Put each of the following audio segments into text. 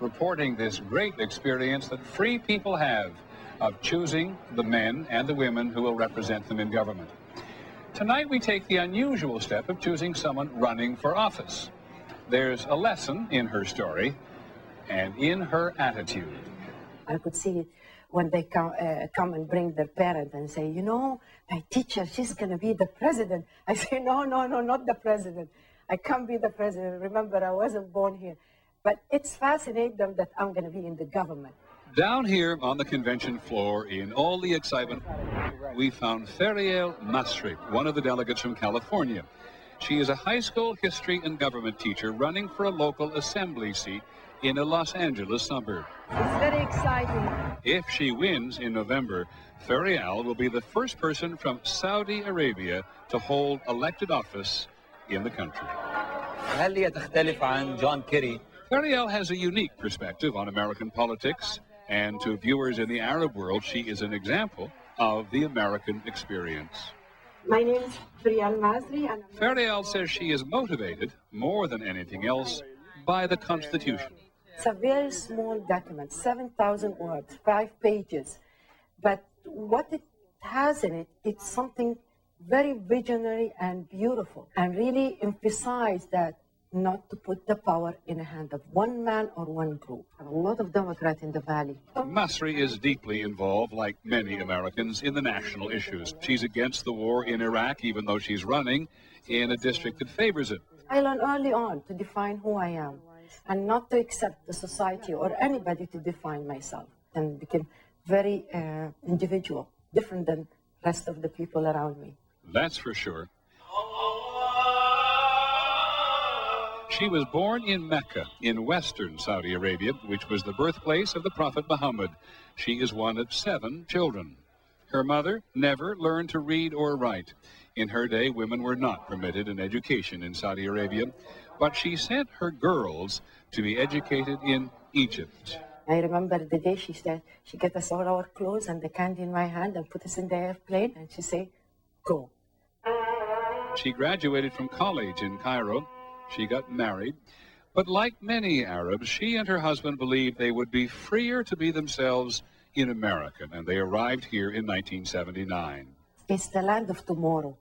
reporting this great experience that free people have of choosing the men and the women who will represent them in government. Tonight we take the unusual step of choosing someone running for office. There's a lesson in her story and in her attitude. I could see it when they come and bring their parent and say, you know, my teacher, she's going to be the president. I say, no, not the president. I can't be the president. Remember, I wasn't born here. But it's fascinating them that I'm going to be in the government. Down here on the convention floor, in all the excitement, we found Ferial Masry, one of the delegates from California. She is a high school history and government teacher running for a local assembly seat in a Los Angeles suburb. It's very exciting. If she wins in November, Ferial will be the first person from Saudi Arabia to hold elected office in the country. هل هي تختلف عن جون كيري؟ Ferial has a unique perspective on American politics, and to viewers in the Arab world, she is an example of the American experience. My name is Ferial Masry. And Ferial says she is motivated, more than anything else, by the Constitution. It's a very small document, 7,000 words, 5 pages. But what it has in it, it's something very visionary and beautiful, and really emphasize that not to put the power in the hand of one man or one group. A lot of Democrats in the Valley. Masry is deeply involved, like many Americans, in the national issues. She's against the war in Iraq, even though she's running in a district that favors it. I learned early on to define who I am and not to accept the society or anybody to define myself, and became very individual, different than the rest of the people around me. That's for sure. She was born in Mecca, in western Saudi Arabia, which was the birthplace of the Prophet Muhammad. She is one of 7 children. Her mother never learned to read or write. In her day, women were not permitted an education in Saudi Arabia, but she sent her girls to be educated in Egypt. I remember the day she said, she got us all our clothes and the candy in my hand and put us in the airplane, and she said, go. She graduated from college in Cairo. She got married, but like many Arabs, she and her husband believed they would be freer to be themselves in America, and they arrived here in 1979. It's the land of tomorrow.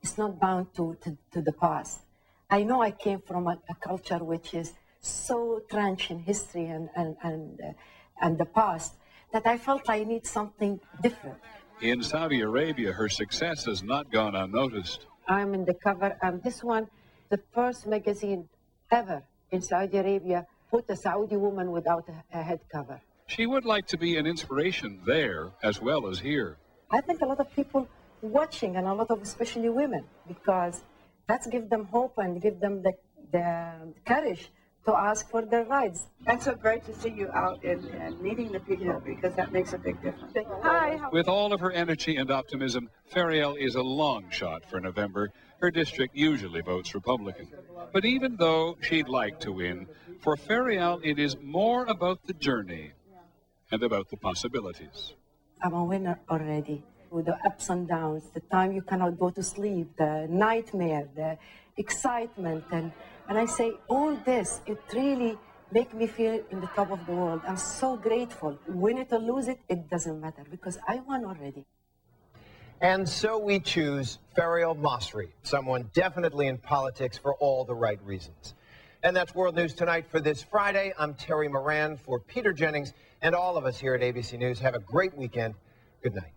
It's not bound to the past. I know I came from a culture which is so drenched in history and the past that I felt I need something different. In Saudi Arabia, her success has not gone unnoticed. I'm in the cover, and this one, the first magazine ever in Saudi Arabia, put a Saudi woman without a head cover. She would like to be an inspiration there as well as here. I think a lot of people watching, and a lot of especially women, because that's give them hope and give them the courage to ask for their rights. And so great to see you out and meeting the people, because that makes a big difference. Hi. With all of her energy and optimism, Ferial is a long shot for November. Her district usually votes Republican. But even though she'd like to win, for Ferial it is more about the journey and about the possibilities. I'm a winner already. With the ups and downs, the time you cannot go to sleep, the nightmare, the excitement, and I say all this, it really makes me feel in the top of the world. I'm so grateful. Win it or lose it, it doesn't matter, because I won already. And so we choose Ferial Masry, someone definitely in politics for all the right reasons. And that's World News Tonight for this Friday. I'm Terry Moran for Peter Jennings and all of us here at ABC News. Have a great weekend. Good night.